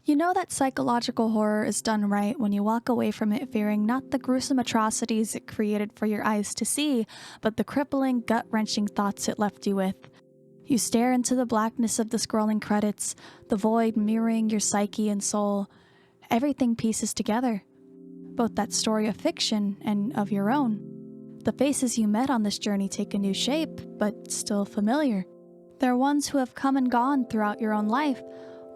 You know that psychological horror is done right when you walk away from it fearing not the gruesome atrocities it created for your eyes to see, but the crippling, gut-wrenching thoughts it left you with. You stare into the blackness of the scrolling credits, the void mirroring your psyche and soul. Everything pieces together. Both that story of fiction and of your own. The faces you met on this journey take a new shape, but still familiar. They're ones who have come and gone throughout your own life,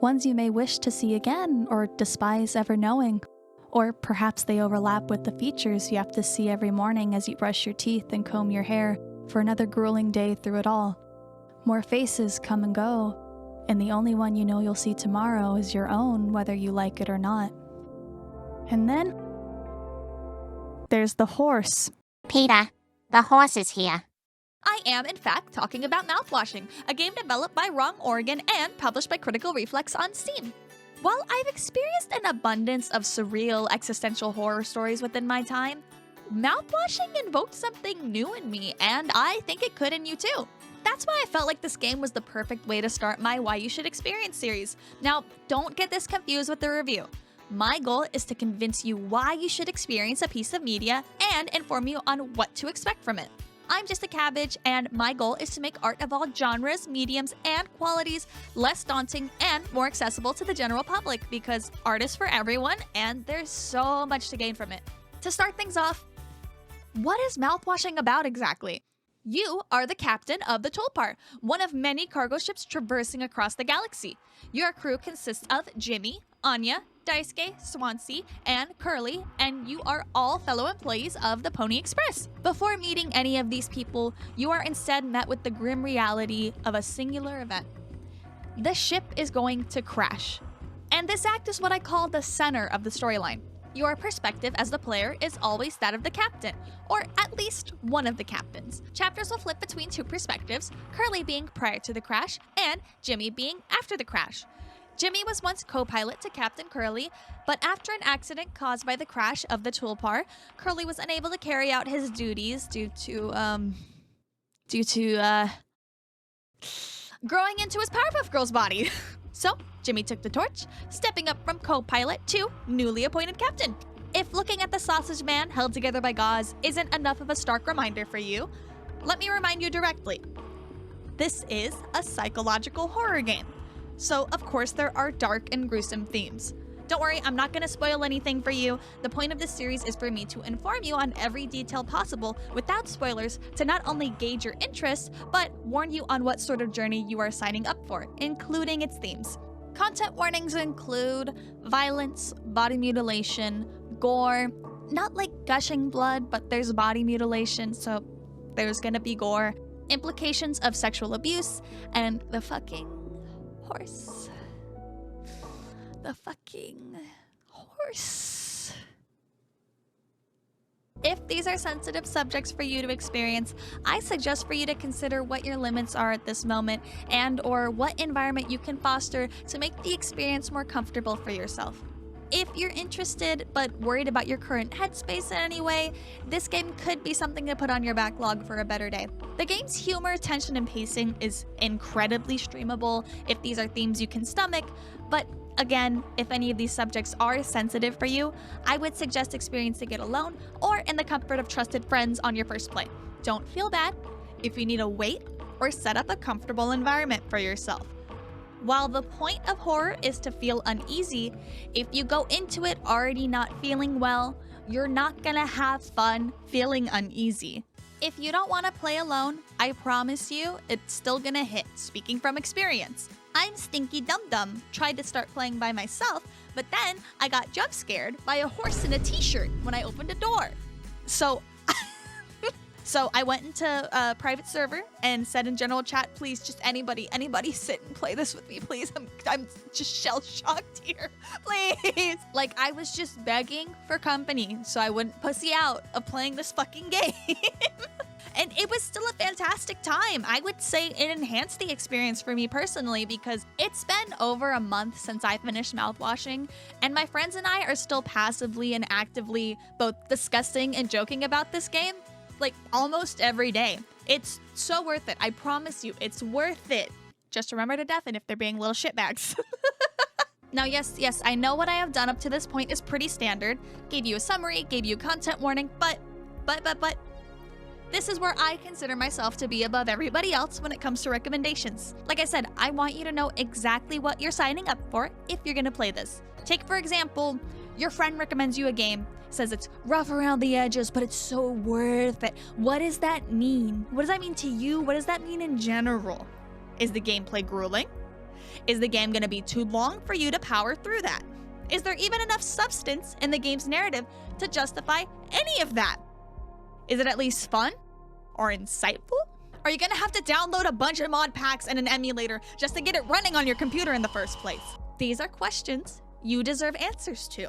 ones you may wish to see again or despise ever knowing. Or perhaps they overlap with the features you have to see every morning as you brush your teeth and comb your hair for another grueling day through it all. More faces come and go, and the only one you know you'll see tomorrow is your own, whether you like it or not. And then there's the horse. Peter, the horse is here. I am, in fact, talking about Mouthwashing, a game developed by Wrong Oregon and published by Critical Reflex on Steam. While I've experienced an abundance of surreal existential horror stories within my time, Mouthwashing invoked something new in me, and I think it could in you too. That's why I felt like this game was the perfect way to start my Why You Should Experience series. Now, don't get this confused with the review. My goal is to convince you why you should experience a piece of media and inform you on what to expect from it. I'm just a Cabbage, and my goal is to make art of all genres, mediums, and qualities less daunting and more accessible to the general public because art is for everyone and there's so much to gain from it. To start things off, what is Mouthwashing about exactly? You are the captain of the Tulpar, one of many cargo ships traversing across the galaxy. Your crew consists of Jimmy, Anya, Daisuke, Swansea, and Curly, and you are all fellow employees of the Pony Express. Before meeting any of these people, you are instead met with the grim reality of a singular event. The ship is going to crash. And this act is what I call the center of the storyline. Your perspective as the player is always that of the captain, or at least one of the captains. Chapters will flip between two perspectives, Curly being prior to the crash, and Jimmy being after the crash. Jimmy was once co-pilot to Captain Curly, but after an accident caused by the crash of the Tulpar, Curly was unable to carry out his duties due to growing into his Powerpuff Girls body. So, Jimmy took the torch, stepping up from co-pilot to newly appointed captain. If looking at the sausage man held together by gauze isn't enough of a stark reminder for you, let me remind you directly. This is a psychological horror game. So, of course, there are dark and gruesome themes. Don't worry, I'm not going to spoil anything for you. The point of this series is for me to inform you on every detail possible without spoilers to not only gauge your interest, but warn you on what sort of journey you are signing up for, including its themes. Content warnings include violence, body mutilation, gore, not like gushing blood, but there's body mutilation, so there's gonna be gore, implications of sexual abuse, and the fucking horse. The fucking horse. If these are sensitive subjects for you to experience, I suggest for you to consider what your limits are at this moment and or what environment you can foster to make the experience more comfortable for yourself. If you're interested but worried about your current headspace in any way, this game could be something to put on your backlog for a better day. The game's humor, tension, and pacing is incredibly streamable if these are themes you can stomach, but again, if any of these subjects are sensitive for you, I would suggest experiencing it alone or in the comfort of trusted friends on your first play. Don't feel bad if you need to wait or set up a comfortable environment for yourself. While the point of horror is to feel uneasy, if you go into it already not feeling well, you're not gonna have fun feeling uneasy. If you don't want to play alone, I promise you it's still gonna hit, speaking from experience. I'm Stinky Dum Dum, tried to start playing by myself, but then I got jump scared by a horse in a t-shirt when I opened a door. So I went into a private server and said in general chat, please, just anybody sit and play this with me, please. I'm just shell-shocked here, please. Like, I was just begging for company so I wouldn't pussy out of playing this fucking game. And it was still a fantastic time. I would say it enhanced the experience for me personally because it's been over a month since I finished Mouthwashing, and my friends and I are still passively and actively both discussing and joking about this game, like almost every day. It's so worth it. I promise you, it's worth it. Just remember to deafen if they're being little shitbags. Now, yes, I know what I have done up to this point is pretty standard. Gave you a summary, gave you a content warning, but this is where I consider myself to be above everybody else when it comes to recommendations. Like I said, I want you to know exactly what you're signing up for if you're gonna play this. Take, for example, your friend recommends you a game, says it's rough around the edges, but it's so worth it. What does that mean? What does that mean to you? What does that mean in general? Is the gameplay grueling? Is the game gonna be too long for you to power through that? Is there even enough substance in the game's narrative to justify any of that? Is it at least fun or insightful? Are you gonna have to download a bunch of mod packs and an emulator just to get it running on your computer in the first place? These are questions you deserve answers to,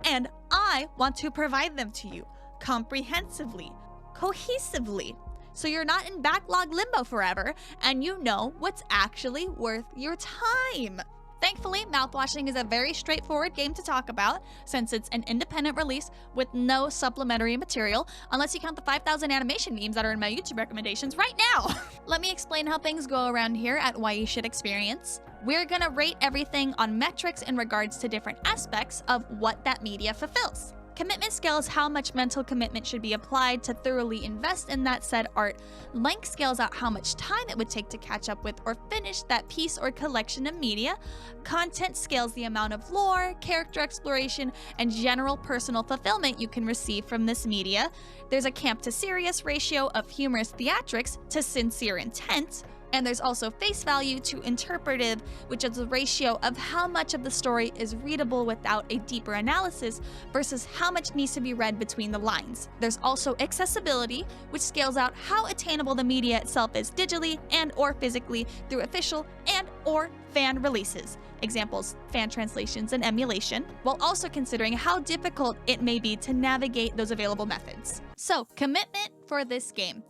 and I want to provide them to you comprehensively, cohesively, so you're not in backlog limbo forever and you know what's actually worth your time. Thankfully, Mouthwashing is a very straightforward game to talk about since it's an independent release with no supplementary material, unless you count the 5,000 animation memes that are in my YouTube recommendations right now. Let me explain how things go around here at WYSE Experience. We're gonna rate everything on metrics in regards to different aspects of what that media fulfills. Commitment scales how much mental commitment should be applied to thoroughly invest in that said art. Length scales out how much time it would take to catch up with or finish that piece or collection of media. Content scales the amount of lore, character exploration, and general personal fulfillment you can receive from this media. There's a camp to serious ratio of humorous theatrics to sincere intent. And there's also face value to interpretive, which is the ratio of how much of the story is readable without a deeper analysis versus how much needs to be read between the lines. There's also accessibility, which scales out how attainable the media itself is digitally and or physically through official and or fan releases. Examples, fan translations and emulation, while also considering how difficult it may be to navigate those available methods. So, commitment for this game.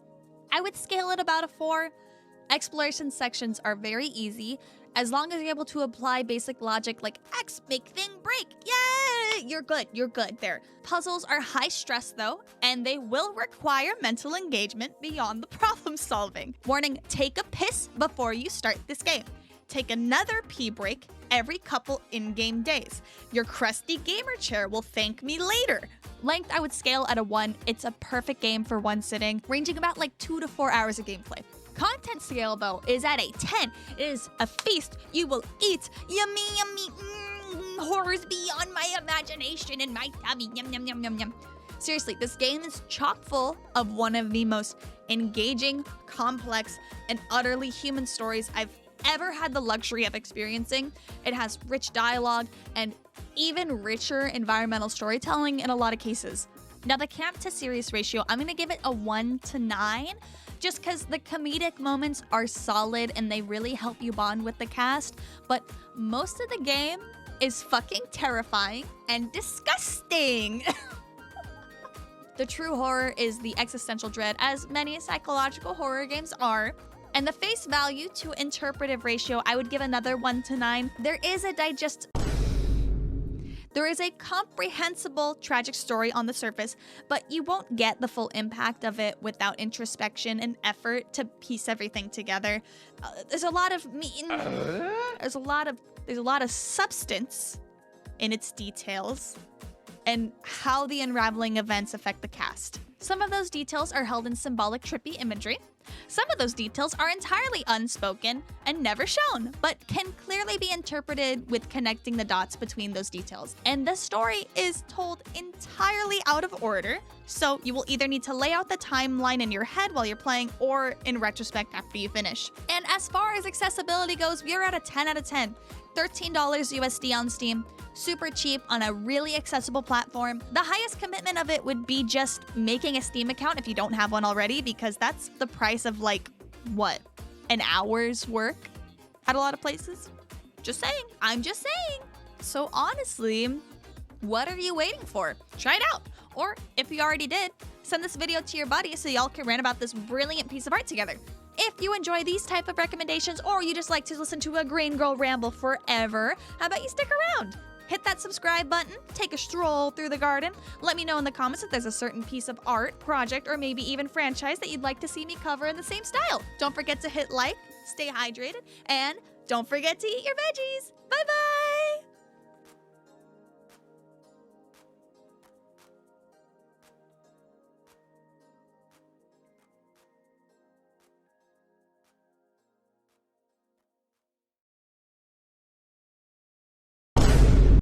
I would scale it about a 4. Exploration sections are very easy, as long as you're able to apply basic logic like X make thing break, yay! You're good there. Puzzles are high stress though, and they will require mental engagement beyond the problem solving. Warning, take a piss before you start this game. Take another pee break every couple in-game days. Your crusty gamer chair will thank me later. Length, I would scale at a 1. It's a perfect game for one sitting, ranging about like 2 to 4 hours of gameplay. Content scale, though, is at a 10. It is a feast you will eat. Yummy, yummy, horrors beyond my imagination and my tummy. Yum, yum, yum, yum, yum. Seriously, this game is chock full of one of the most engaging, complex, and utterly human stories I've ever had the luxury of experiencing. It has rich dialogue and even richer environmental storytelling in a lot of cases. Now, the camp to serious ratio, I'm gonna give it a 1 to 9. Just because the comedic moments are solid and they really help you bond with the cast, but most of the game is fucking terrifying and disgusting. The true horror is the existential dread, as many psychological horror games are. And the face value to interpretive ratio, I would give another 1 to 9. There is a comprehensible tragic story on the surface, but you won't get the full impact of it without introspection and effort to piece everything together. There's a lot of there's a lot of substance in its details and how the unraveling events affect the cast. Some of those details are held in symbolic, trippy imagery. Some of those details are entirely unspoken and never shown, but can clearly be interpreted with connecting the dots between those details. And the story is told entirely out of order, so you will either need to lay out the timeline in your head while you're playing or in retrospect after you finish. And as far as accessibility goes, we're at a 10 out of 10. $13 USD on Steam. Super cheap on a really accessible platform. The highest commitment of it would be just making a Steam account if you don't have one already, because that's the price of like, what, an hour's work at a lot of places? Just saying. I'm just saying. So honestly, what are you waiting for? Try it out. Or if you already did, send this video to your buddies so y'all can rant about this brilliant piece of art together. If you enjoy these type of recommendations, or you just like to listen to a green girl ramble forever, how about you stick around? Hit that subscribe button, take a stroll through the garden. Let me know in the comments if there's a certain piece of art, project, or maybe even franchise that you'd like to see me cover in the same style. Don't forget to hit like, stay hydrated, and don't forget to eat your veggies. Bye-bye!